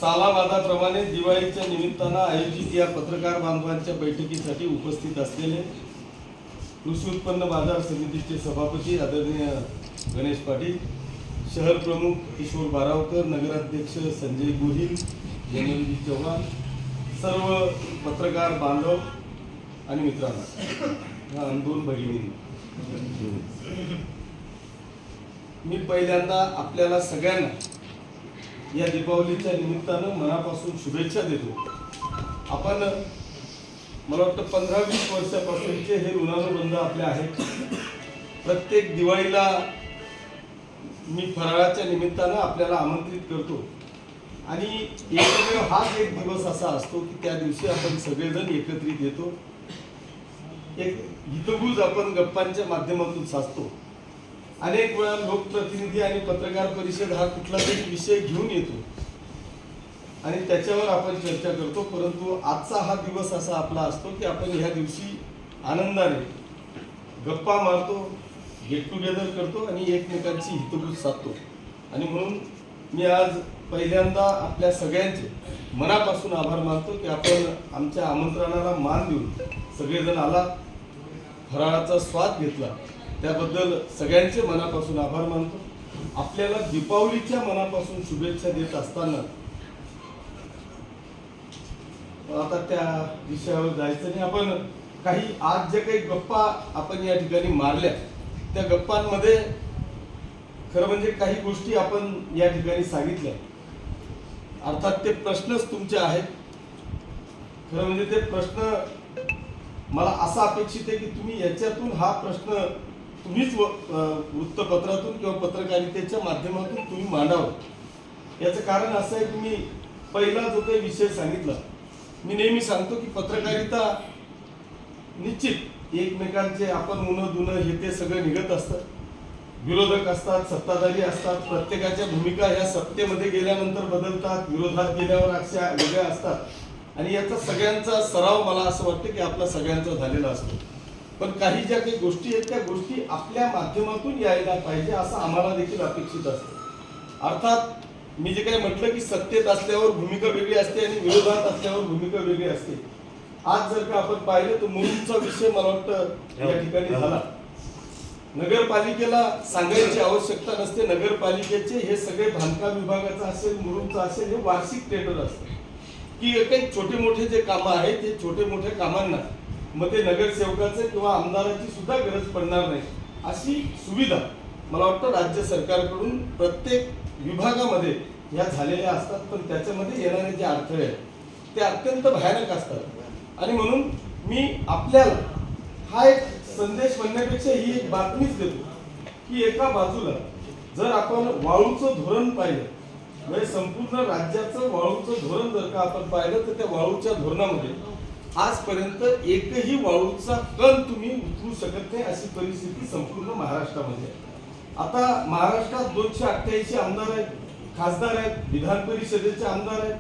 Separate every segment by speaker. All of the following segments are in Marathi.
Speaker 1: सालाबादाप्रमाणे दिवाळीच्या निमित्तानं आयोजित या पत्रकार बांधवांच्या बैठकीसाठी उपस्थित असलेले कृषी उत्पन्न बाजार समितीचे सभापती आदरणीय गणेश पाटील, शहर प्रमुख किशोर बारावकर, नगराध्यक्ष संजय गोहिल, जनरजी चव्हाण, सर्व पत्रकार बांधव आणि मित्रांनो, दोन भगिनी, मी पहिल्यांदा आपल्याला सगळ्यांना या दीपावलीच्या निमित्तानं मनापासून शुभेच्छा देतो। आपण मला वाटतं 15-20 वर्षापासूनचे हे ऋणानुबंध आपले आहेत। प्रत्येक दिवाळीला मी फराळाच्या निमित्तानं आपल्याला आमंत्रित करतो आणि एकमेव हाच एक दिवस असा असतो की त्या दिवशी आपण सगळेजण एकत्रित येतो, एक हितगुज आपण गप्पांच्या माध्यमातून साधतो। अनेक वेळा लोकप्रतिनिधी आणि पत्रकार परिषद हा कुठला तरी विषय घेऊन येतो आणि त्याच्यावर आपण चर्चा करतो, परंतु आजचा हा दिवस असा आपला असतो की आपण ह्या दिवशी आनंदाने गप्पा मारतो, गेट टुगेदर करतो आणि एकमेकांची हितगुज साधतो। आणि म्हणून मी आज पहिल्यांदा आपल्या सगळ्यांचे मनापासून आभार मानतो की आपण आमच्या आमंत्रणाला मान देऊन सगळेजण आला, फराळाचा स्वाद घेतला, त्याबद्दल सगळ्यांचे मनापासून आभार मानतो। आपल्याला दीपावलीच्या मनापासून शुभेच्छा देत असताना आता त्या विषयावर जायचं नाही। आपण काही आज जे काही गप्पा आपण या ठिकाणी मारल्या त्या गप्पांमध्ये खरं म्हणजे काही गोष्टी आपण या ठिकाणी सांगितल्या, अर्थात ते प्रश्नच तुमचे आहेत। खरं म्हणजे ते प्रश्न मला असं अपेक्षित आहे की तुम्ही याच्यातून हा प्रश्न तुम्हीच वृत्तपत्रातून किंवा पत्रकारितेच्या माध्यमातून तुम्ही मांडावं। याचं कारण असं आहे की मी पहिला जो काही विषय सांगितला, मी नेहमी सांगतो की पत्रकारिता निश्चित एकमेकांचे आपण उनं दुनं हे ते सगळं निघत असतं, विरोधक असतात, सत्ताधारी असतात, प्रत्येकाच्या भूमिका ह्या सत्तेमध्ये गेल्यानंतर बदलतात, विरोधात गेल्यावर अशा वेगळ्या असतात आणि याचा सगळ्यांचा सराव मला असं वाटतं की आपला सगळ्यांचा झालेला असतो। पण काही ज्या काही गोष्टी आहेत त्या गोष्टी आपल्या माध्यमातून यायला पाहिजे असं आम्हाला देखील अपेक्षित असतं। अर्थात मी जे काही म्हटलं की सत्तेत असल्यावर भूमिका वेगळी असते आणि विरोधात असल्यावर भूमिका वेगळी असते। आज जर का आपण पाहिलं तर मुरुमचा विषय मला वाटतं या ठिकाणी झाला। नगरपालिकेला सांगायची आवश्यकता नसते, नगरपालिकेचे हे सगळे बांधकाम विभागाचं असेल, मुरुमचं असेल, हे वार्षिक टेंडर असतं की काही छोटे मोठे जे कामं आहेत ते छोटे मोठे कामांना मग ते नगरसेवकाचं किंवा आमदाराची सुद्धा गरज पडणार नाही अशी सुविधा मला वाटतं राज्य सरकारकडून प्रत्येक विभागामध्ये या झालेल्या असतात। पण त्याच्यामध्ये येणारे जे अडथळे आहेत ते अत्यंत भयानक असतात आणि म्हणून मी आपल्याला हा एक संदेश म्हणण्यापेक्षा ही एक बातमीच देतो की एका बाजूला जर आपण वाळूचं धोरण पाहिलं, म्हणजे संपूर्ण राज्याचं वाळूचं धोरण जर का आपण पाहिलं तर त्या वाळूच्या धोरणामध्ये आजपर्यंत एकही वाळूचा कण तुम्ही उचलू शकत नाही अशी परिस्थिती संपूर्ण महाराष्ट्रामध्ये आहे। आता महाराष्ट्रात 288 आमदार आहेत, खासदार आहेत, विधान परिषदेचे आमदार आहेत,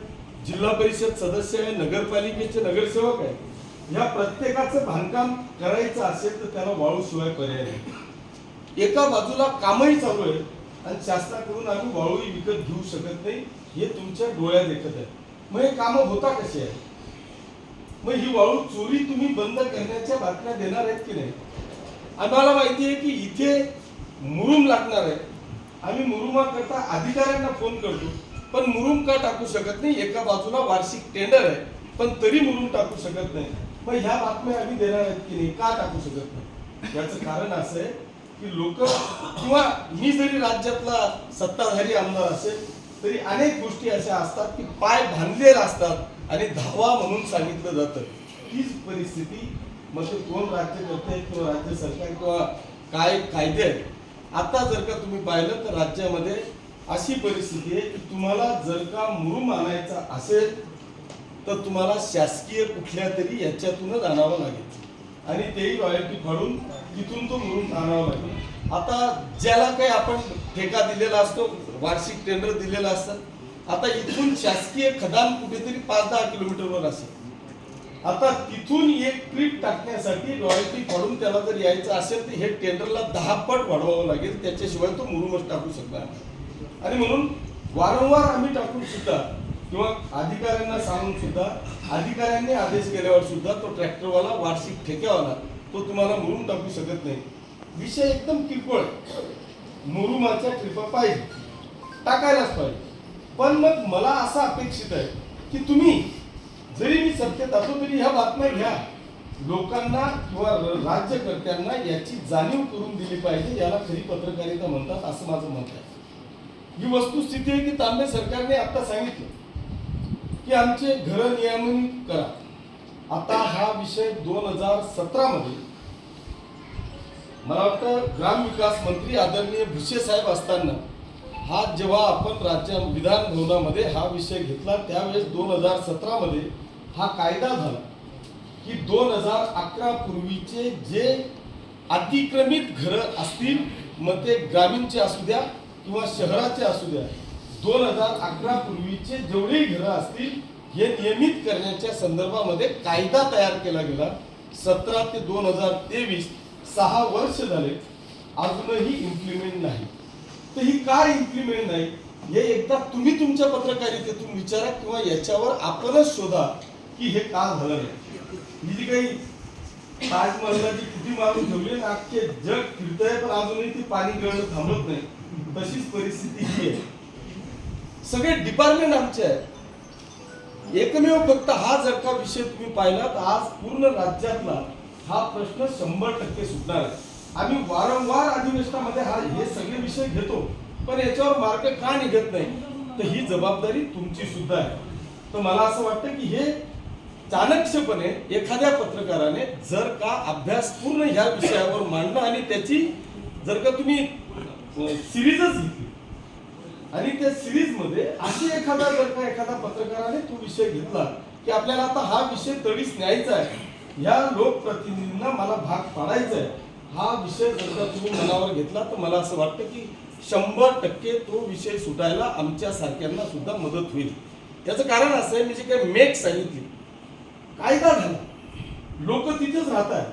Speaker 1: जिल्हा परिषद सदस्य आहे, नगरपालिकेचे नगरसेवक आहेत। या प्रत्येकाचं बांधकाम करायचं असेल तर त्याला वाळूशिवाय पर्याय नाही। एका बाजूला कामही चालू आहे आणि शासनाकडून आम्ही वाळूही विकत घेऊ शकत नाही हे तुमच्या डोळ्यात देखत आहे। मग हे कामं होता कशी आहे? मग ही वाळू चोरी तुम्ही बंद करण्याच्या बातम्या देणार आहेत की नाही? आम्हाला माहिती आहे की इथे मुरुम लागणार आहे, आम्ही मुरुमाकरता अधिकाऱ्यांना फोन करतो, पण मुरुम का टाकू शकत नाही? एका बाजूला वार्षिक टेंडर आहे पण तरी मुरुम टाकू शकत नाही। मग ह्या बातम्या आम्ही देणार आहेत की नाही? का टाकू शकत नाही? याचं कारण असं आहे की लोक किंवा मी जरी राज्यातला सत्ताधारी आमदार असेल तरी अनेक गोष्टी अशा असतात की पाय बांधलेले असतात आणि धावा म्हणून सांगितलं जातं। हीच परिस्थिती मग ते कोण राज्य करते किंवा राज्य सरकार किंवा काय कायदे आहेत। आता जर का तुम्ही पाहिलं तर राज्यामध्ये अशी परिस्थिती आहे की तुम्हाला जर का मुरुम आणायचा असेल तर तुम्हाला शासकीय कुठल्या तरी याच्यातूनच आणावं लागेल आणि तेही रॉयल्टी फाडून तिथून तो मुरुम आणावा लागेल। आता ज्याला काही आपण ठेका दिलेला असतो, वार्षिक टेंडर दिलेला असतं, आता इथून शासकीय खदान कुठेतरी 5-10 किलोमीटरवर असेल। आता तिथून एक ट्रिप टाकण्यासाठी रॉयल्टी फाडून त्याला जर यायचं असेल तर हे टेंडरला 10 पट वाढवावं लागेल, त्याच्याशिवाय तो मुरुमच टाकू शकणार। आणि म्हणून वारंवार आम्ही टाकून सुद्धा किंवा अधिकाऱ्यांना सांगून सुद्धा अधिकाऱ्यांनी आदेश केल्यावर सुद्धा तो ट्रॅक्टरवाला वार्षिक ठेकेवाला तो तुम्हाला मुरुम टाकू शकत नाही. विषय एकदम किरकोळ आहे. मुरुमाच्या ट्रिपा पाहिजे, टाकायलाच पाहिजे. पण मग मला असं अपेक्षित आहे की तुम्ही जरी मी सत्तेत असो तरी ह्या बातम्या घ्या, लोकांना किंवा राज्यकर्त्यांना याची जाणीव करून दिली पाहिजे. याला खरी पत्रकारिता म्हणतात असं माझं मत आहे. ही वस्तुस्थिती आहे की तांबे सरकारने आता सांगितलं की आमचे घर नियमन करा. आता हा विषय 2017 मध्ये मला वाटतं ग्रामविकास मंत्री आदरणीय भुसे साहेब असताना हा जेव्हा आपण विधान भवनामध्ये हा विषय घेतला त्यावेळेस 2017 मध्ये हा कायदा झाला की 2011 पूर्वीचे जे अतिक्रमित घरं असतील, मग ते ग्रामीणचे असू द्या किंवा शहराचे असू द्या, 2011 पूर्वीचे जेवढेही घरं असतील हे नियमित करण्याच्या संदर्भामध्ये कायदा तयार केला गेला. 17 ते 2023 6 वर्ष झाले, अजूनही इम्प्लिमेंट नाही. तर ही काय इम्प्लिमेंट नाही हे एकदा तुम्ही तुमच्या पत्रकारितेतून विचारा किंवा याच्यावर आपणच शोधा की हे का झालं नाही. ही जी काही ताजमहलाची किती मारून ठेवली ना, अख्खे जग फिरतंय पण अजूनही ती पाणी गळणं थांबत नाही. तशीच परिस्थिती ही आहे. सगळे डिपार्टमेंट आमचे आहेत. एकमेव फक्त हा जर का विषय तुम्ही पाहिला तर आज पूर्ण राज्यातला हा प्रश्न 100% सुटणार आहे. आम्ही वारंवार अधिवेशनामध्ये हे सगळे विषय घेतो, पण याच्यावर मार्ग का निघत नाही, तर ही जबाबदारी तुमची सुद्धा आहे. तर मला असं वाटतं की हे चाणक्यपणे एखाद्या पत्रकाराने जर का अभ्यासपूर्ण ह्या विषयावर मांडलं आणि त्याची जर का तुम्ही सिरीजच घेतली आणि त्या सिरीज मध्ये अशी एखादा पत्रकाराने तो विषय घेतला की आपल्याला आता हा विषय तडीस न्यायचा आहे, या लोकप्रतिनिधींना मला भाग पाडायचा आहे, हा विषय जर का तुम्ही मनावर घेतला तर मला असं वाटतं की 100% तो विषय सुटायला आमच्या सारख्यांना सुद्धा मदत होईल. त्याचं कारण असं आहे, मी जे काही मेक सांगितली, कायदा झाला, लोक तिथेच राहतात,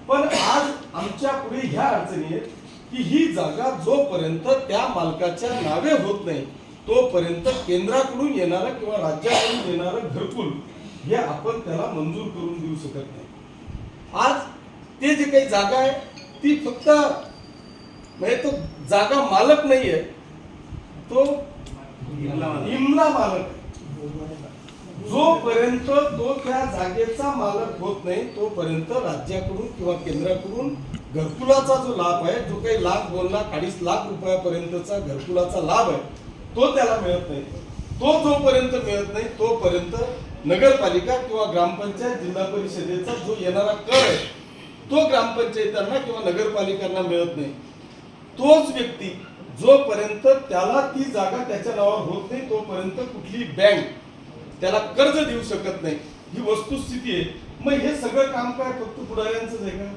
Speaker 1: पण आज आमच्या पुढे ह्या अडचणी आहेत की ही जागा जोपर्यंत त्या मालकाच्या नावे होत नाही तोपर्यंत केंद्राकडून येणारं किंवा राज्याकडून येणारं घरकुल हे आपण त्याला मंजूर करून देऊ शकत नाही. आज ते जे काही जागा आहे ती फक्त म्हणजे तो जागा मालक नाहीये, तो इमला मालक. जोपर्यंत तो त्या जागेचा मालक होत नाही तोपर्यंत राज्याकडून किंवा केंद्राकडून घरकुलाचा जो लाभ आहे, जो काही 1,00,000, 2,00,000, 2.5 लाख रुपयापर्यंतचा घरकुलाचा लाभ आहे तो त्याला मिळत नाही. तो जोपर्यंत मिळत नाही तोपर्यंत नगरपालिका किंवा ग्रामपंचायत, जिल्हा परिषदेचा जो येणारा कर आहे तो ग्रामपंचायतांना किंवा नगरपालिकांना मिळत नाही. तोच व्यक्ती जोपर्यंत त्याला ती जागा त्याच्या नावावर होत नाही तोपर्यंत कुठली बँक त्याला कर्ज देऊ शकत नाही. ही वस्तुस्थिती आहे. मग हे सगळं काम काय फक्त पुढाऱ्यांचंच आहे का?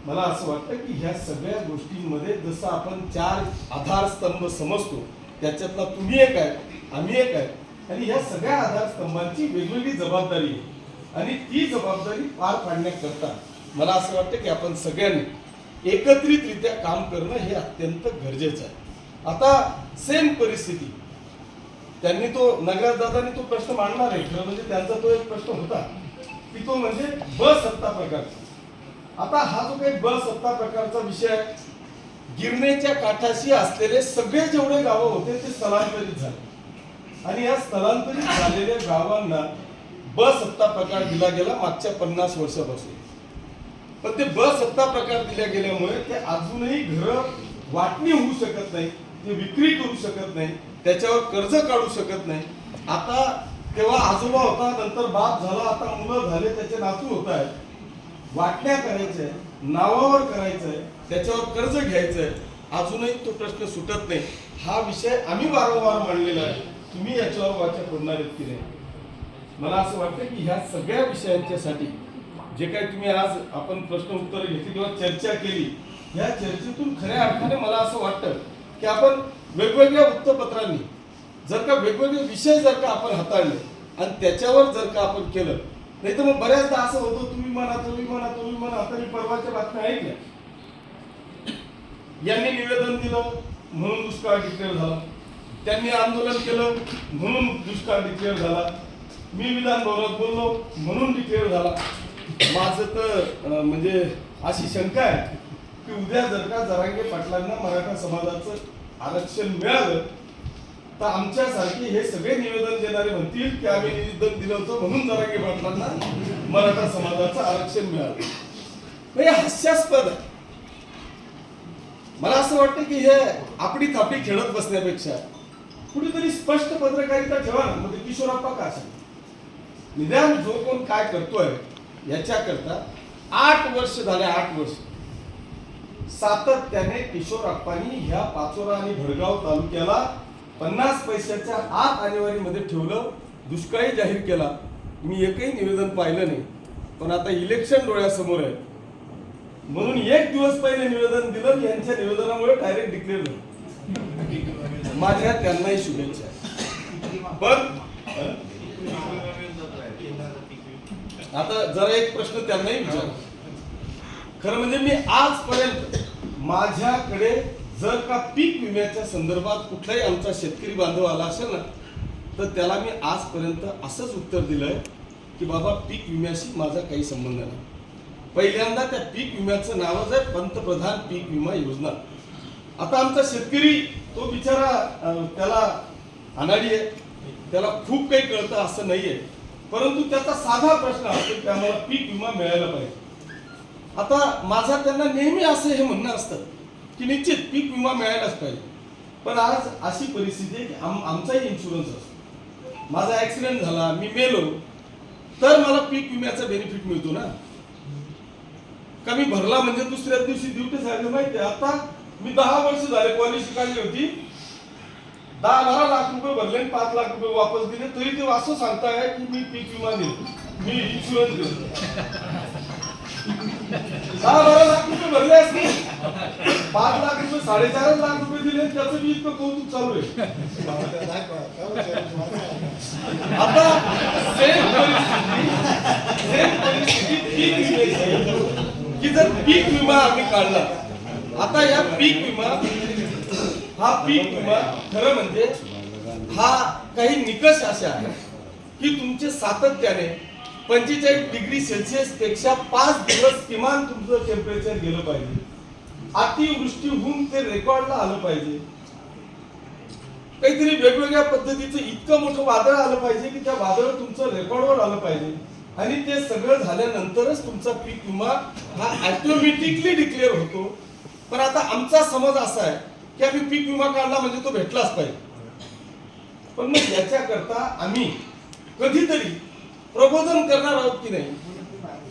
Speaker 1: मला असं वाटतं की ह्या सगळ्या गोष्टींमध्ये जसं आपण 4 आधारस्तंभ समजतो, त्याच्यातला तुम्ही एक आहे, आम्ही एक आहे, आणि ह्या सगळ्या आधारस्तंभांची वेगवेगळी जबाबदारी आहे आणि ती जबाबदारी पार पाडण्याकरता मला असं वाटतं की आपण सगळ्यांनी एकत्रितरित्या काम करणं हे अत्यंत गरजेचं आहे. आता सेम परिस्थिती त्यांनी तो नगरदादांनी तो प्रश्न मांडणार आहे. खरं म्हणजे त्यांचा तो एक प्रश्न होता की तो म्हणजे बसत्ता प्रकारचा. आता हा जो काही बसत्ता प्रकारचा विषय आहे, गिरणेच्या काठाशी असलेले सगळे जेवढे गावं होते ते स्थलांतरित झाले आणि या स्थलांतरित झालेल्या गावांना बसत्ता प्रकार दिला गेला मागच्या 50 वर्षापासून. पण ते बसत्ता प्रकार दिल्या गेल्यामुळे ते अजूनही घर वाटणी होऊ शकत नाही, ते विक्री करू शकत नाही, त्याच्यावर कर्ज काढू शकत नाही. आता तेव्हा आजोबा होता, नंतर बाप झाला, आता मुलं झाले, त्याचे नातू होत आहेत. वाटण्या करायचंय, नावावर करायचंय, त्याच्यावर कर्ज घ्यायचंय, अजूनही तो प्रश्न सुटत नाही. हा विषय आम्ही वारंवार मांडलेला आहे. तुम्ही याच्यावर वाचा फोडणार आहेत की नाही? मला असं वाटतं की ह्या सगळ्या विषयांच्यासाठी जे काही तुम्ही आज आपण प्रश्न उत्तर घेतली किंवा चर्चा केली, या चर्चेतून खऱ्या अर्थाने मला असं वाटतं की आपण वेगवेगळ्या वृत्तपत्रांनी जर का वेगवेगळे विषय जर का आपण हाताळले आणि त्याच्यावर जर का आपण केलं, नाही तर मग बऱ्याचदा असं होतं तुम्ही म्हणा. आता मी परवाच्या बातम्या ऐकल्या, यांनी निवेदन दिलं म्हणून दुष्काळ डिक्लेअर झाला, त्यांनी आंदोलन केलं म्हणून दुष्काळ डिक्लेअर झाला, मी विधान भवनात बोललो म्हणून डिक्लेअर झाला. माझं तर म्हणजे अशी शंका आहे की उद्या जर का जरांगे पाटलांना मराठा समाजाचं आरक्षण मिळालं तर आमच्यासारखे हे सगळे निवेदन देणारे म्हणतील की आम्ही निवेदन दिलं होतं म्हणून जरांगे पाटलांना मराठा समाजाचं आरक्षण मिळालं. हे हास्यास्पद आहे. मला असं वाटतं की हे आपली थापी खेळत बसण्यापेक्षा कुठेतरी स्पष्ट पत्रकारिता ठेवा ना. म्हणजे किशोरप्पा का असेल निदान जो कोण काय करतोय याच्याकरता 8 वर्ष झाले, 8 वर्ष सातत्याने किशोरप्पांनी ह्या पाचोरा आणि भडगाव तालुक्याला 50 पैशाच्या आत आणेवारीमध्ये ठेवलं, दुष्काळी जाहीर केला. मी एकही निवेदन पाहिलं नाही. पण आता इलेक्शन डोळ्यासमोर आहे म्हणून 1 दिवस पहिले निवेदन दिलं. यांच्या निवेदनामुळे डायरेक्ट डिक्लेअर झालं. माझ्या त्यांनाही शुभेच्छा. पण आता जरा एक प्रश्न त्यांनाही विचार. खरं म्हणजे मी आजपर्यंत माझ्याकडे जर का पीक विम्याच्या संदर्भात कुठलाही आमचा शेतकरी बांधव आला असेल ना तर त्याला मी आजपर्यंत असंच उत्तर दिलंय की बाबा पीक विम्याशी माझा काही संबंध नाही. पहिल्यांदा त्या पीक विम्याचं नावच आहे पंतप्रधान पीक विमा योजना. आता आमचा शेतकरी तो बिचारा त्याला अनाडी आहे, त्याला खूप काही कळतं असं नाहीये, परंतु त्याचा साधा प्रश्न असतो की आम्हाला पीक विमा मिळायला पाहिजे. आता माझा त्यांना नेहमी असं हे म्हणणं असतं की निश्चित पीक विमा मिळायलाच पाहिजे. पण आज अशी परिस्थिती आहे की आमचाही इन्शुरन्स असतो. माझा ऍक्सिडेंट झाला, मी मेलो तर मला पीक विम्याचा बेनिफिट मिळतो ना. का मी भरला म्हणजे दुसऱ्या दिवशी ड्युटी झाली माहिती. आता मी 10 वर्ष झाले पॉलिसी काढली होती, 10-12 लाख रुपये भरले आणि 5 लाख रुपये वापस दिले, तरी ते असं सांगताय की मी पीक विमा देतो, मी इन्शुरन्स देतो. 10-12 लाख रुपये भरले असते, 5 लाख रुपये 4.5 लाख रुपये दिले, त्याचं मी इतकं कौतुक चालू आहे. आता सेम परिस्थिती की जर पीक विमा आम्ही काढला, आता या पीक विमा खरं म्हणजे हा काही निकष असे आहे की तुमचे सातत्याने 45 डिग्री सेल्सिअस पेक्षा 5 दिवस किमान तुमचं टेम्परेचर गेलं पाहिजे. अतिवृष्टी होऊन ते रेकॉर्डला आलं पाहिजे. काहीतरी वेगवेगळ्या पद्धतीचं इतकं मोठं वादळ आलं पाहिजे की त्या वादळ तुमचं रेकॉर्डवर आलं पाहिजे. आणि ते सगळं झाल्यानंतरच तुमचा पीक विमा हा ऑटोमॅटिकली डिक्लेअर होतो. पण आता आमचा समज असा आहे की आम्ही पीक विमा काढला म्हणजे तो भेटलाच पाहिजे. पण मग याच्याकरता आम्ही कधीतरी प्रबोधन करणार आहोत की नाही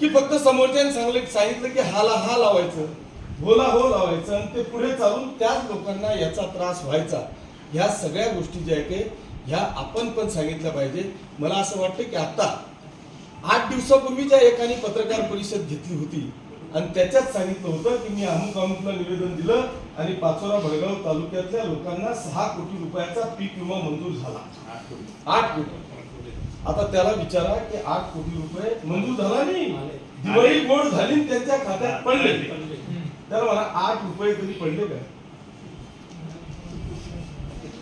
Speaker 1: की फक्त समोरच्याने सांगितलं की हाला हा लावायचं, भोला हो लावायचं आणि ते पुढे चालून त्याच लोकांना याचा त्रास व्हायचा. ह्या सगळ्या गोष्टी ज्या आहे ह्या आपण पण सांगितल्या पाहिजे. मला असं वाटतं की आता 8 दिवसापूर्वीच्या एकाने पत्रकार परिषद घेतली होती आणि त्याच्यात सांगितलं होतं की मी अमुकला निवेदन दिलं आणि पाचोरा भडगाव तालुक्यातल्या लोकांना 6 कोटी रुपयाचा पीक विमा मंजूर झाला. 8 कोटी. आता त्याला विचारा की 8 कोटी रुपये मंजूर झाला नाही, दिवाळी गोड झाली त्यांच्या खात्यात पडले. त्याला मला 8 रुपये तरी पडले का?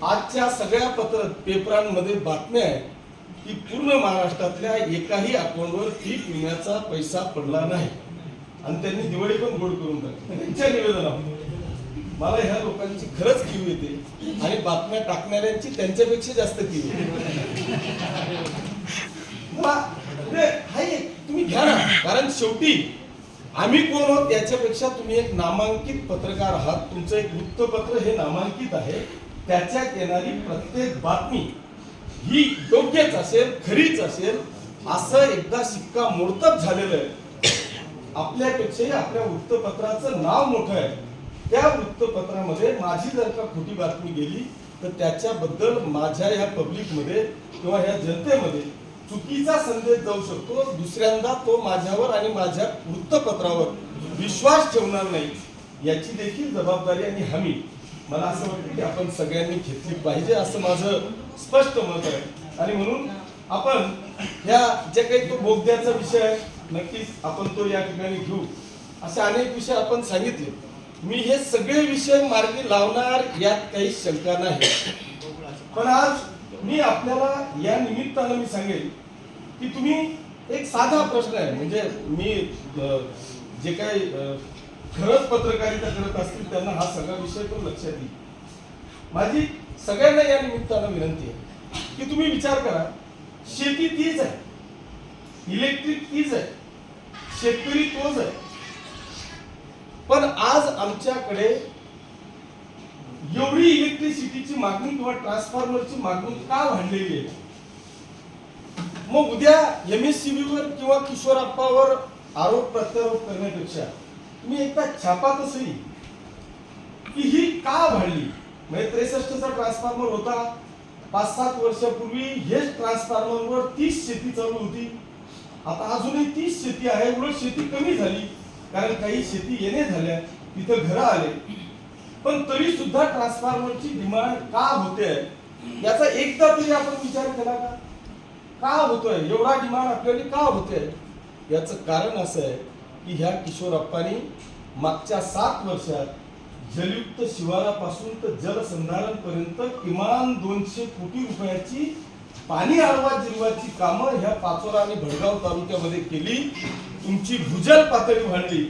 Speaker 1: आजच्या सगळ्या पेपरांमध्ये बातम्या आहे की पूर्ण महाराष्ट्रातल्या एकाही अकाउंटवर पीक विम्याचा पैसा पडला नाही आणि त्यांनी दिवाळी पण गोड करून टाकली. त्यांच्या निवेदनावर मला ह्या लोकांची खरंच कीव येते आणि बातम्या टाकणाऱ्यांची त्यांच्यापेक्षा जास्त कीव येते. तुम्ही घ्या ना, कारण शेवटी आम्ही कोण आहोत याच्यापेक्षा तुम्ही एक नामांकित पत्रकार आहात. तुमचं एक वृत्तपत्र हे नामांकित आहे. त्याच्यात येणारी प्रत्येक बातमी ही योग्यच असेल, खरीच असेल असं एकदा शिक्का मोडतच झालेलं आहे. आपल्यापेक्षाही आपल्या वृत्तपत्राचं नाव मोठं आहे. त्या वृत्तपत्रामध्ये माझी जर का खोटी बातमी गेली तर त्याच्याबद्दल माझ्या या पब्लिकमध्ये किंवा ह्या जनतेमध्ये चुकीचा संदेश जाऊ शकतो. दुसऱ्यांदा तो माझ्यावर आणि माझ्या वृत्तपत्रावर विश्वास ठेवणार नाही याची देखील जबाबदारी आणि हमी मला असं वाटतं की आपण सगळ्यांनी घेतली पाहिजे असं माझं स्पष्ट मत आहे. आणि म्हणून आपण ह्या जे काही तो बोगद्याचा विषय आहे नक्कीच आपण तो या ठिकाणी घेऊ. असे अनेक विषय आपण सांगितले. मी हे सगळे विषय मार्गी लावणार यात काही शंका नाही. पण आज मी आपल्याला या निमित्तानं मी सांगेल की तुम्ही एक साधा प्रश्न आहे, म्हणजे मी जे काही खरंच पत्रकारिता करत असतील त्यांना हा सगळा विषय पण लक्षात येईल. माझी सगळ्यांना या निमित्तानं विनंती आहे की तुम्ही विचार करा, शेती तीच आहे, इलेक्ट्रिक तीच आहे, शेतकरी तोच आहे, पण आज आमच्याकडे एवढी इलेक्ट्रिसिटीची मागणी किंवा ट्रान्सफॉर्मरची मागणी का वाढलेली आहे? मग उद्या MSCB वर किंवा किशोरप्पावर आरोप प्रत्यारोप करण्यापेक्षा मी एकदा छापा तसही की ही का वाढली. म्हणजे 63चा ट्रान्सफॉर्मर होता, 5-7 वर्षापूर्वी हेच ट्रान्सफॉर्मरवर 30 शेती चालू होती. आता अजूनही 30 शेती आहे, उलट शेती कमी झाली कारण काही शेती येणे झाल्या, तिथं घरं आले, पण तरी सुद्धा ट्रान्सफॉर्मरची डिमांड का होते याचा एकदा तरी आपण विचार केला का? का होतोय एवढा डिमांड आपल्याला, का होते? याचं कारण असं आहे की ह्या किशोरप्पांनी मागच्या 7 वर्षात जलयुक्त शिवारापासून तर जलसंधारण पर्यंत किमान 200 कोटी रुपयाची पाणी आळवा जिरवाची कामं ह्या पाचोरा आणि भडगाव तालुक्यामध्ये केली. तुमची भूजल पातळी वाढली.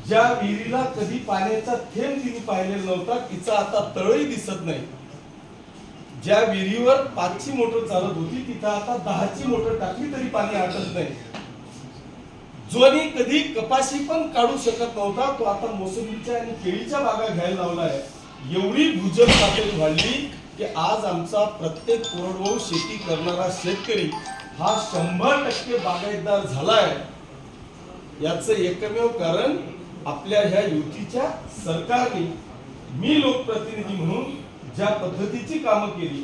Speaker 1: ज्या विहिरीला कधी पाण्याचा थेंब तिने पाहिलेला नव्हता, तिचा आता तळही दिसत नाही. ज्या विहिरीवर 5ची मोटर चालत होती तिथं आता 10ची मोटर टाकली तरी पाणी आटत नाही. जोनी कधी कपाशी पण काढू शकत नव्हता, तो आता मोसंबीच्या आणि केळीच्या बागा घ्यायला लावलाय. एवढी भूजल पातळी वाढली की आज आमचा प्रत्येक कोरडवाहू शेती करणारा शेतकरी हा 100% बागायतदार झालाय. याचं एकमेव कारण आपल्या ह्या युतीच्या सरकारने मी लोकप्रतिनिधी म्हणून ज्या पद्धतीची कामं केली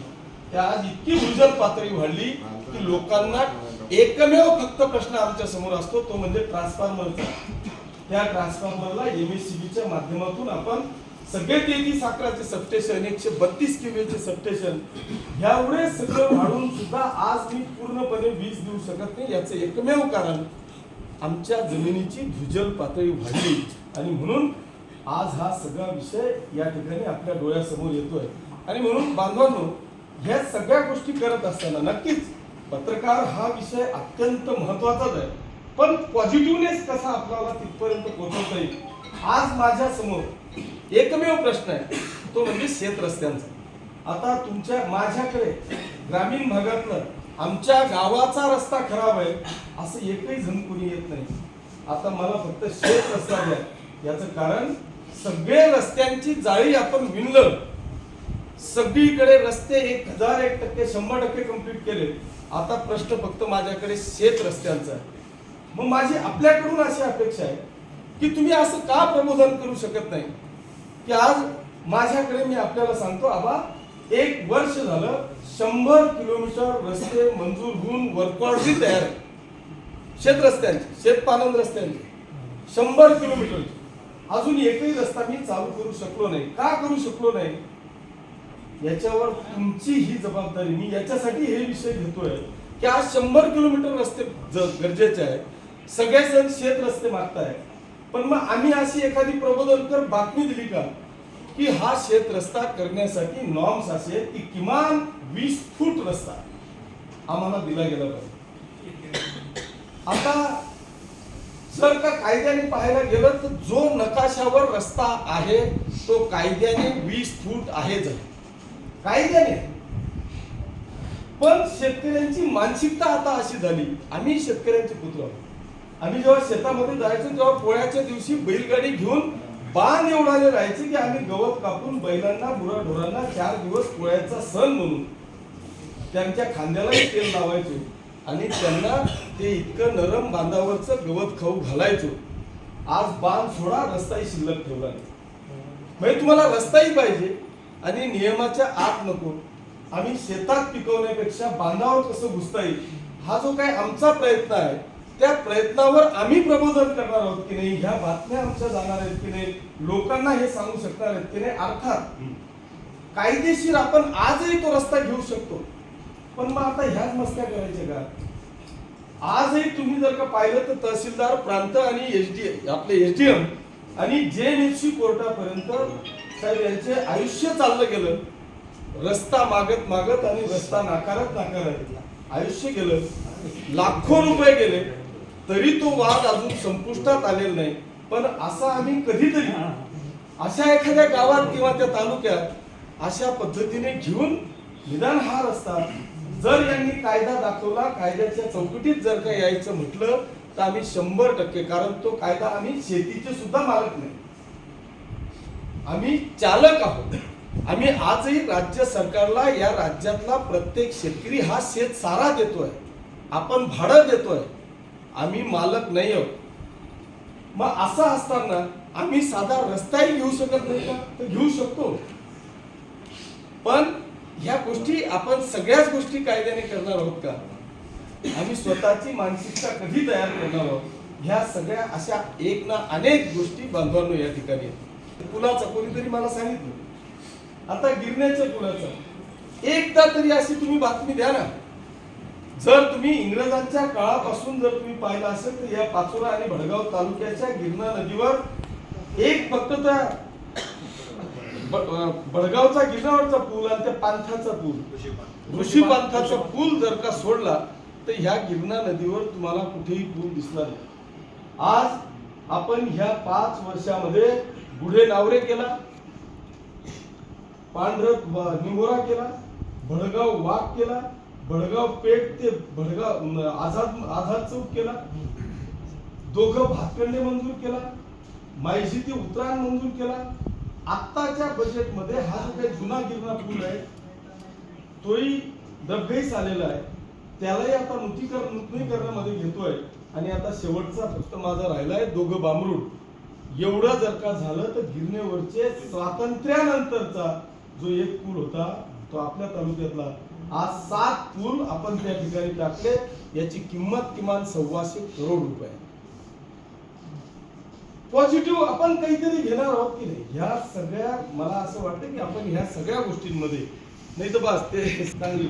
Speaker 1: त्या आज इतकी भूजल पातळी वाढली की लोकांना एकमेव फक्त प्रश्न आमच्या समोर असतो, तो म्हणजे ट्रान्सफॉर्मरचा. त्या ट्रान्सफॉर्मरला MSCBच्या माध्यमातून आपण सगळे 33 अकराचे सबस्टेशन, 132 kVचे सबस्टेशन ह्यामुळे सगळं वाढून सुद्धा आज मी पूर्णपणे वीज देऊ शकत नाही. याचं एकमेव कारण आमच्या जमिनीची भूजल पातळी वाढली आणि म्हणून आज हा सगळा विषय या ठिकाणी आपल्या डोळ्यासमोर येतोय. आणि म्हणून बांधवांनो, ह्या सगळ्या गोष्टी करत असताना नक्कीच पत्रकार हा विषय अत्यंत महत्वाचाच आहे, पण पॉझिटिव्हनेस कसा आपल्याला तिथपर्यंत पोहोचवता येईल. आज माझ्या समोर एकमेव प्रश्न आहे, तो म्हणजे शेत रस्त्यांचा. आता माझ्याकडे ग्रामीण भागातलं आमच्या गावाचा रस्ता खराब आहे असं एकही जण कोणी येत नाही. आता मला फक्त शेत रस्ता द्या. याचं कारण सगळे रस्त्यांची जाळी आपण विणलं, सगळीकडे रस्ते 1001%, 100% कंप्लीट केले. आता प्रश्न फक्त माझ्याकडे शेत रस्त्यांचा आहे. मग माझी आपल्याकडून अशी अपेक्षा आहे की तुम्ही असं का प्रबोधन करू शकत नाही की आज माझ्याकडे मी आपल्याला सांगतो, आबा 1 वर्ष झालं 100 किलोमीटर रस्ते मंजूर होऊन वर्कऑर्डर तयार आहे. शेत रस्त्यांचे, शेतपालन रस्त्यांचे 100 किलोमीटर, अजून एकही रस्ता मी चालू करू शकलो नाही. का करू शकलो नाही? याच्यावर तुमची ही जबाबदारी. मी याच्यासाठी हे विषय घेतोय की आज 100 किलोमीटर रस्ते गरजेचे आहे. सगळेजण शेत रस्ते मागताय, पण मग आम्ही अशी एखादी प्रबोधनकर बातमी दिली का की हा शेत रस्ता करण्यासाठी नॉर्म्स असे की किमान 20 फूट रस्ता आम्हाला दिला गेला पाहिजे. आता जर का कायद्याने पाहायला गेलं तर जो नकाशावर रस्ता आहे तो कायद्याने 20 फूट आहे कायद्याने. पण शेतकऱ्यांची मानसिकता आता अशी झाली, आम्ही शेतकऱ्यांचे पुत्र आहोत. आम्ही जेव्हा शेतामध्ये जायचो तेव्हा पोळ्याच्या दिवशी बैलगाडी घेऊन बांध एवढाले राहायचे की आम्ही गवत कापून बैलांना, गुराढोरांना 4 दिवस पोळ्याचा सण म्हणून त्यांच्या खांद्याला तेल लावायचो आणि त्यांना ते इतकं नरम बांधावरचं गवत खाऊ घालायचो. आज बांध सोडा, रस्ताही शिल्लक ठेवला नाही. म्हणजे तुम्हाला रस्ताही पाहिजे आणि नियमाच्या आत नको. आम्ही शेतात पिकवण्यापेक्षा बांधावर कसं घुसता येईल हा जो काय आमचा प्रयत्न आहे, त्या प्रयत्नावर आम्ही प्रबोधन करणार आहोत की नाही, ह्या बातम्या आमच्या जाणार आहेत की नाही, लोकांना हे सांगू शकणार आहेत की नाही. अर्थात कायदेशीर आपण आजही तो रस्ता घेऊ शकतो, पण मग आता ह्याच मस्त्या करायच्या का? आजही तुम्ही जर का पाहिलं तर तहसीलदार, प्रांत आणि आपले SDM आणि JNFC कोर्टापर्यंत साहेब यांचे आयुष्य चाललं गेलं. रस्ता मागत मागत आणि रस्ता नाकारत आयुष्य गेलं, लाखो रुपये गेले, तरी तो वाद अजून संपुष्टात आलेला नाही. पण असा आम्ही कधीतरी अशा एखाद्या गावात किंवा त्या तालुक्यात अशा पद्धतीने घेऊन निदान हा रस्ता जर यांनी कायदा दाखवला, कायद्याच्या चौकटीत जर का यायचं म्हटलं तर आम्ही 100%, कारण तो कायदा आम्ही शेतीचे सुद्धा मालक नाही, आम्ही चालक आहोत. आम्ही आजही राज्य सरकारला, या राज्यातला प्रत्येक शेतकरी हा शेत सारा देतोय, आपण भाडं देतोय, आम्ही मालक नाही आहोत. मग असं असताना आम्ही साधा रस्ताही घेऊ शकत नाही का? तर घेऊ शकतो. पण ह्या गोष्टी आपण सगळ्याच गोष्टी कायद्याने करणार आहोत का? आम्ही स्वतःची मानसिकता कधी तयार करणार आहोत? ह्या सगळ्या अशा एक ना अनेक गोष्टी बांधवांनो या ठिकाणी आहेत. पुलाचं कोणीतरी मला सांगितलं, आता गिरण्याच्या पुलाचं एकदा तरी अशी तुम्ही बातमी द्या ना. जर तुम्ही इंग्रजांच्या काळापासून जर तुम्ही पाहिलं असेल तर या पाचोरा आणि भडगाव तालुक्याच्या गिरणा नदीवर एक फक्त त्या भडगावचा गिरणावरचा पूल आणि त्या पांथाचा पूल, ऋषी पांथाचा पूल जर का सोडला तर ह्या गिरणा नदीवर तुम्हाला कुठेही पूल दिसणार नाही. आज आपण ह्या 5 वर्षामध्ये गुढे नावरे केला, पांढरत निमोरा केला, भडगाव वाघ केला, भडगाव पेठ ते भडगाव आझाद चौक केला, दोघं भातखंडे मंजूर केला, मायजी ते उतराण मंजूर केला. आत्ताच्या बजेटमध्ये हा जो काही जुना गिरणा पूल आहे तोही डबघाईस आलेला आहे, त्यालाही आता नूतनीकरणामध्ये घेतोय. आणि आता शेवटचा फक्त माझा राहिलाय दोघं बामरूड. एवढं जर का झालं तर गिरणेवरचे स्वातंत्र्यानंतरचा जो एक पूल होता तो आपल्या तालुक्यातला, आज 7 पूल आपण त्या ठिकाणी टाकले, याची किंमत किमान 125 करोड रुपये. पॉझिटिव्ह आपण काहीतरी घेणार आहोत की नाही? ह्या सगळ्या, मला असं वाटतं की आपण ह्या सगळ्या गोष्टींमध्ये, नाही तर बस ते चांगली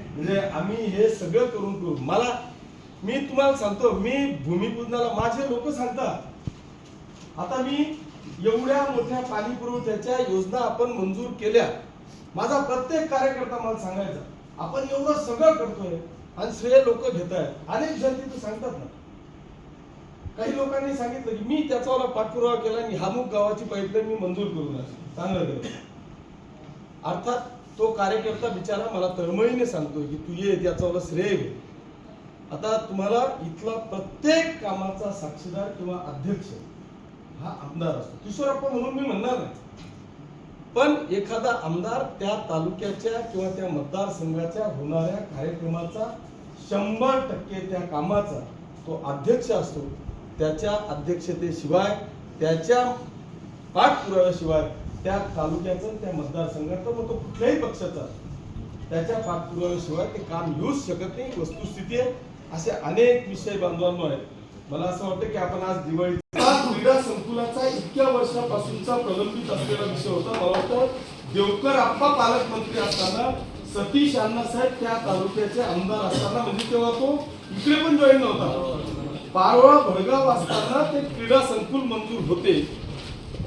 Speaker 1: म्हणजे आम्ही हे सगळं करून मी तुम्हाला सांगतो, मी भूमिपूजनाला माझे लोक सांगतात, आता मी एवढ्या मोठ्या पाणी पुरवठ्याच्या योजना आपण मंजूर केल्या, माझा प्रत्येक कार्यकर्ता मला सांगायचा आपण एवढं सगळं करतोय आणि श्रेय लोक घेत आहेत. अनेक जण तिथे सांगतात ना, काही लोकांनी सांगितलं की मी त्याचा पाठपुरावा केला आणि हामुक गावाची पाईपलाईन मी मंजूर करून चांगलं केलं. अर्थात तो कार्यकर्ता बिचारा मला तळमळीने सांगतोय की तू ये त्याचा श्रेय घे. आता तुम्हाला इथला प्रत्येक कामाचा साक्षीदार किंवा अध्यक्ष हा आमदार असतो. किशोरप्पा म्हणून मी म्हणणार नाही, पण एखादा आमदार त्या तालुक्याच्या किंवा त्या मतदारसंघाच्या होणाऱ्या कार्यक्रमाचा 100% त्या कामाचा तो अध्यक्ष असतो. त्याच्या अध्यक्षतेशिवाय, त्याच्या पाठपुराव्याशिवाय त्या तालुक्याचं, त्या मतदारसंघाचं, मग तो कुठल्याही पक्षाचा, त्याच्या पाठपुराव्याशिवाय ते काम येऊच शकत नाही. वस्तुस्थिती आहे. असे अनेक विषय बांधवांनो आहेत. मला असं वाटतं की आपण आज दिवाळी क्रीडा संकुलाचा इतक्या वर्षापासूनचा प्रलंबित असलेला विषय होता. मला वाटतं देवकर आप्पा पालकमंत्री असताना, सतीश अण्णासाहेब त्या तालुक्याचे आमदार असताना, म्हणजे तेव्हा तो इकडे पण जॉईन नव्हता, पारोळा भडगाव असताना ते क्रीडा संकुल मंजूर होते.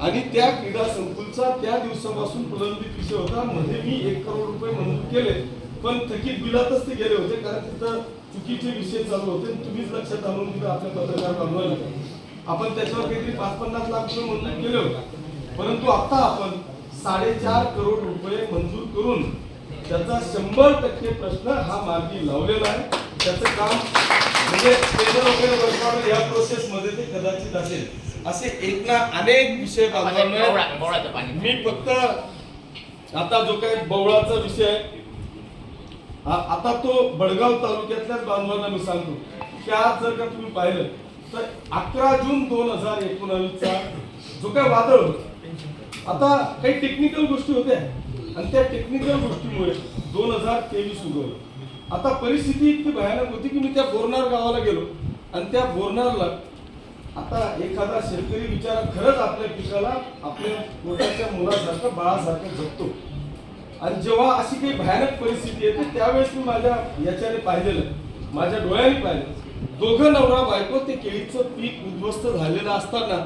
Speaker 1: आणि त्या क्रीडा संकुलचा त्या दिवसापासून प्रलंबित विषय होता. मध्ये मी 1 करोड रुपये मंजूर केले, पण थकीत बिलातच ते गेले होते, कारण तिथं चुकीचे विषय चालू होते. तुम्हीच लक्षात आणून दिलं आपल्या पत्रकार बांधवांना, आपण त्याच्यावर काहीतरी 5-50 लाख रुपये मंजूर केले होते. परंतु आता आपण 4.5 करोड रुपये मंजूर करून त्याचा 100% प्रश्न हा मार्गी लावलेला आहे. त्याचं काम म्हणजे टेंडर वगैरे बसवणं या प्रोसेस मध्ये ते कदाचित असेल. असे एक ना अनेक विषय बांधवांना, मी फक्त आता जो काही बवळाचा विषय आहे, आता तो बडगाव तालुक्यातल्याच बांधवांना मी सांगतो की आज जर का तुम्ही पाहिलं तर 11 जून 2019चा जो काय वादळ होतं, आता काही टेक्निकल गोष्टी होत्या आणि त्या टेक्निकल गोष्टीमुळे 2023 उगवलं. आता परिस्थिती इतकी भयानक होती की मी त्या बोरनार गावाला गेलो आणि त्या बोरनारला आता एखादा शेतकरी बिचारा खरंच आपल्या पिकाला आपल्या पोटाच्या मुलासारखं बाळासारखं जगतो. आणि जेव्हा अशी काही भयानक परिस्थिती येते त्यावेळेस मी माझ्या याच्याने पाहिलेलं, माझ्या डोळ्याने पाहिलं, दोघं नवरा बायको ते केळीचं पीक उद्ध्वस्त झालेलं असताना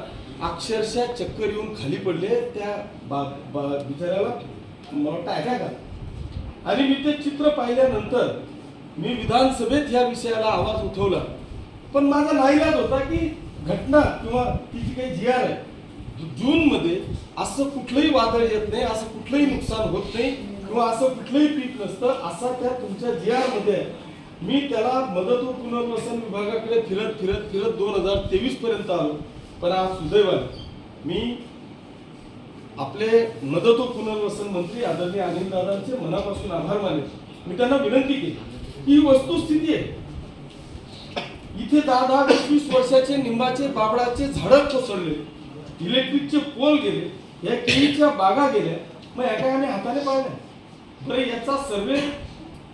Speaker 1: अक्षरशः चक्कर येऊन खाली पडले त्या बिचाऱ्याला मोठा अटॅक आला. आणि मी ते चित्र पाहिल्यानंतर मी विधानसभेत ह्या विषयाला आवाज उठवला, पण माझा नाईलाज होता की घटना किंवा ती जी काही जी आर आहे जूनमध्ये असं कुठलंही वादळ येत नाही, असं कुठलंही नुकसान होत नाही किंवा असं कुठलंही पीक नसतं असा त्या तुमच्या जी आर मध्ये आहे. मी त्याला मदत व पुनर्वसन विभागाकडे फिरत फिरत फिरत 2023 पर्यंत आलो. पण आज सुदैवाने मी आपले मदत व पुनर्वसन मंत्री आदरणीय अनिल दादांचे मनापासून आभार मानेन. मी त्यांना विनंती केली की ही वस्तुस्थिती आहे. इथे 10-20 वर्षाचे निंबाचे बाबळाचे झाडं कोसळले, इलेक्ट्रिकचे पोल गेले, या केळीच्या बागा गेल्या. मग या काय आम्ही हाताने पाहिल्या? बरं, याचा सर्वे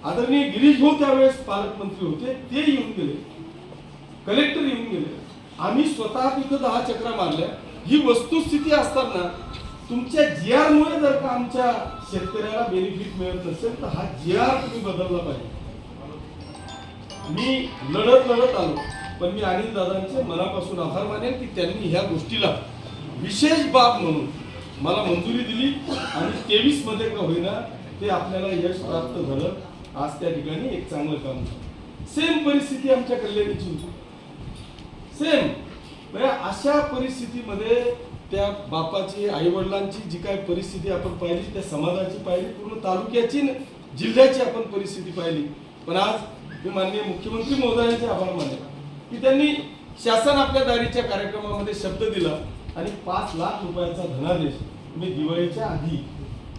Speaker 1: आदरणीय गिरीश भाऊ त्यावेळेस पालकमंत्री होते, ते येऊन गेले, कलेक्टर येऊन गेले, आम्ही स्वतः तिथं 10 चक्रा मारल्या. ही वस्तुस्थिती असताना तुमच्या जी आर मुळे जर का आमच्या शेतकऱ्याला बेनिफिट मिळत नसेल तर हा जी आर तुम्ही बदलला पाहिजे. मी लढत आलो, पण मी अनिल दादांचे मनापासून आभार मानेन की त्यांनी ह्या गोष्टीला विशेष बाब म्हणून मला मंजुरी दिली आणि 23 मध्ये का होईना ते आपल्याला यश प्राप्त झालं. आज त्या ठिकाणी एक चांगलं काम झालं. सेम परिस्थिती आमच्या कल्याणीची होती, सेम. अशा परिस्थितीमध्ये त्या बापाची आई वडिलांची जी काय परिस्थिती आपण पाहिली, त्या समाजाची पाहिली, पूर्ण तालुक्याची जिल्ह्याची आपण परिस्थिती पाहिली. पण आज मी माननीय मुख्यमंत्री महोदयांचे आभार मानेन की त्यांनी शासन आपल्या दारीच्या कार्यक्रमामध्ये शब्द दिला आणि 5 लाख रुपयाचा धनादेश मी दिवाळीच्या आधी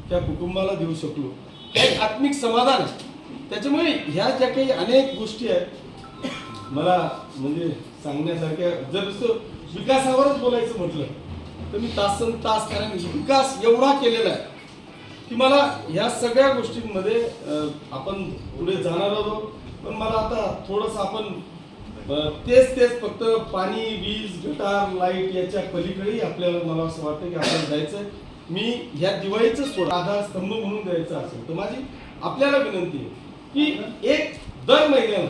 Speaker 1: त्या कुटुंबाला देऊ शकलो. एक आत्मिक समाधान आहे. त्याच्यामुळे ह्या ज्या काही अनेक गोष्टी आहेत मला म्हणजे सांगण्यासारख्या. जर विकासावरच बोलायचं म्हटलं तर मी तास कारण विकास एवढा केलेला आहे की मला ह्या सगळ्या गोष्टींमध्ये आपण पुढे जाणार आहोत. पण मला आता थोडंसं आपण तेच फक्त पाणी, वीज, गटार, लाईट याच्या पलीकडेही आपल्याला मला असं वाटतं की आपण जायचं. मी ह्या दिवाळीचं सोड आधारस्तंभ म्हणून द्यायचं असेल तर माझी आपल्याला विनंती आहे की एक दर महिन्याला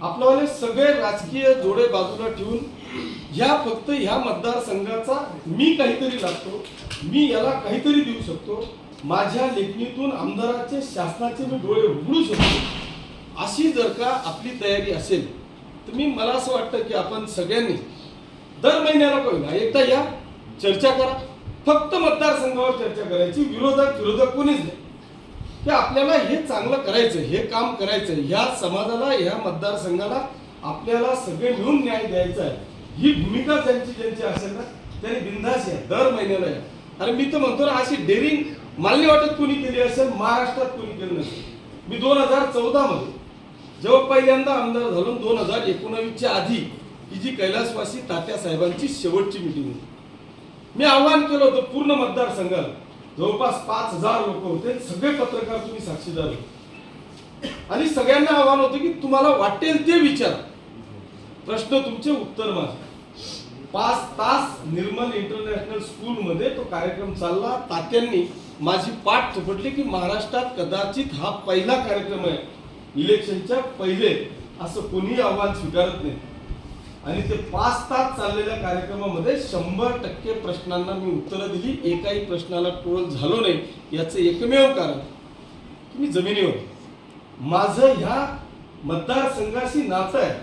Speaker 1: आपल्यावाले सगळे राजकीय जोडे बाजूला ठेवून फक्त ह्या मतदारसंघाचा मी काहीतरी लागतो, मी याला काहीतरी देऊ शकतो, माझ्या लेखणीतून आमदाराचे शासनाचे मी डोळे उघडू शकतो, अशी जर का आपली तयारी असेल तर मला असं वाटतं की आपण सगळ्यांनी दर महिन्याला पाहिजे एकदा या चर्चा करा. फक्त मतदारसंघावर चर्चा करायची, विरोधक कोणीच नाही. ते आपल्याला हे चांगलं करायचं, हे काम करायचं, ह्या समाजाला, ह्या मतदारसंघाला आपल्याला सगळे मिळून न्याय द्यायचा आहे. ही भूमिका ज्यांची असेल ना त्यांनी बिनधास्त या दर महिन्याला या. आणि मी तर म्हणतो ना, अशी डेअरिंग मला नाही वाटत कोणी केली असेल, महाराष्ट्रात कोणी केलं नसेल. मी 2014 मध्ये जेव्हा पहिल्यांदा आमदार झालो, 2019च्या आधी ही जी कैलासवासी तात्या साहेबांची शेवटची मीटिंग होती, मी आव्हान केलं होतं पूर्ण मतदारसंघाला. जवळपास 5000 लोक होते, सगळे पत्रकार तुम्ही साक्षीदार होते. आणि सगळ्यांना आव्हान होतं की तुम्हाला वाटेल ते विचार, प्रश्न तुमचे, उत्तर माझे. 5 तास निर्मल इंटरनॅशनल स्कूल मध्ये तो कार्यक्रम चालला. तात्यांनी माझी पाठ थोपटली की महाराष्ट्रात कदाचित हा पहिला कार्यक्रम आहे इलेक्शनच्या पहिले, असं कोणीही आव्हान स्वीकारत नाही. आणि ते 5 तास चाललेल्या कार्यक्रमामध्ये 100% प्रश्नांना मी उत्तरं दिली. एकाही प्रश्नाला टोल झालो नाही. याचं एकमेव कारण मी जमिनीवर माझं ह्या मतदारसंघाशी नातं आहे.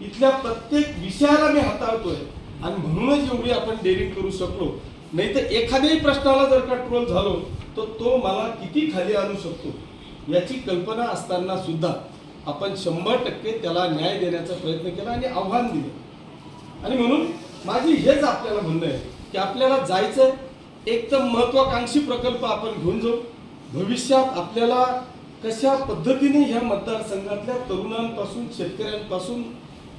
Speaker 1: इथल्या प्रत्येक विषयाला मी हाताळतोय आणि म्हणूनच एवढी आपण डेअरिंग करू शकलो. नाही तर एखाद्याही प्रश्नाला जर का ट्रोल झालो तर तो मला किती खाली आणू शकतो याची कल्पना असताना सुद्धा आपण 100% त्याला न्याय देण्याचा प्रयत्न केला आणि आव्हान दिलं. आणि म्हणून माझी हेच आपल्याला म्हणणं आहे की आपल्याला जायचं, एक तर महत्वाकांक्षी प्रकल्प आपण घेऊन जाऊ. भविष्यात आपल्याला कशा पद्धतीने ह्या मतदारसंघातल्या तरुणांपासून, शेतकऱ्यांपासून,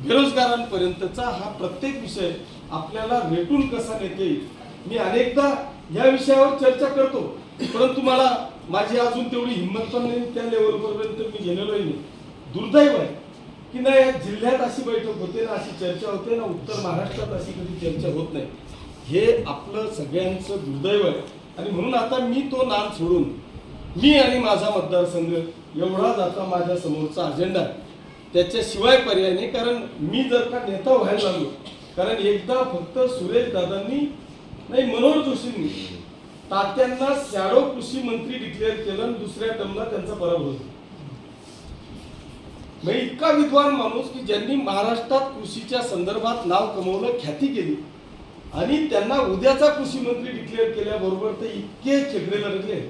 Speaker 1: बेरोजगारांपर्यंतचा हा प्रत्येक विषय आपल्याला रेटून कसा नेता येईल. मी अनेकदा या विषयावर चर्चा करतो, परंतु मला माझी अजून तेवढी हिंमत पण नाही, त्या लेवलपर्यंत मी गेलेलोही नाही. दुर्दैव आहे की नाही या जिल्ह्यात अशी बैठक होते ना, अशी चर्चा होते ना, उत्तर महाराष्ट्रात अशी कधी चर्चा होत नाही. हे आपलं सगळ्यांचं दुर्दैव आहे. आणि म्हणून आता मी तो नाद सोडून मी आणि माझा मतदारसंघ एवढाच आता माझ्या समोरचा अजेंडा आहे, त्याच्याशिवाय पर्याय नाही. कारण मी जर का नेता व्हायला लागलो, कारण एकदा फक्त सुरेश दादांनी नाही, मनोहर जोशींनी तात्यांना शॅडो कृषी मंत्री डिक्लेअर केलं आणि दुसऱ्या टर्मला त्यांचा पराभव झाला. म्हणजे इतका विद्वान माणूस की ज्यांनी महाराष्ट्रात कृषीच्या संदर्भात नाव कमवलं, ख्याती केली, आणि त्यांना उद्याचा कृषी मंत्री डिक्लेअर केल्याबरोबर ते इतके चेहरे लागले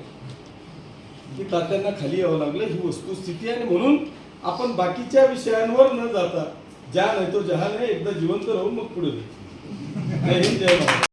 Speaker 1: की तात्यांना खाली यावं लागलं. ही वस्तुस्थिती आहे. आणि म्हणून आपण बाकीच्या विषयांवर न जाता ज्या नाही तो जहान आहे, एकदा जिवंत राहून मग पुढे जाऊ. जय हिंद, जय महाराष्ट्र.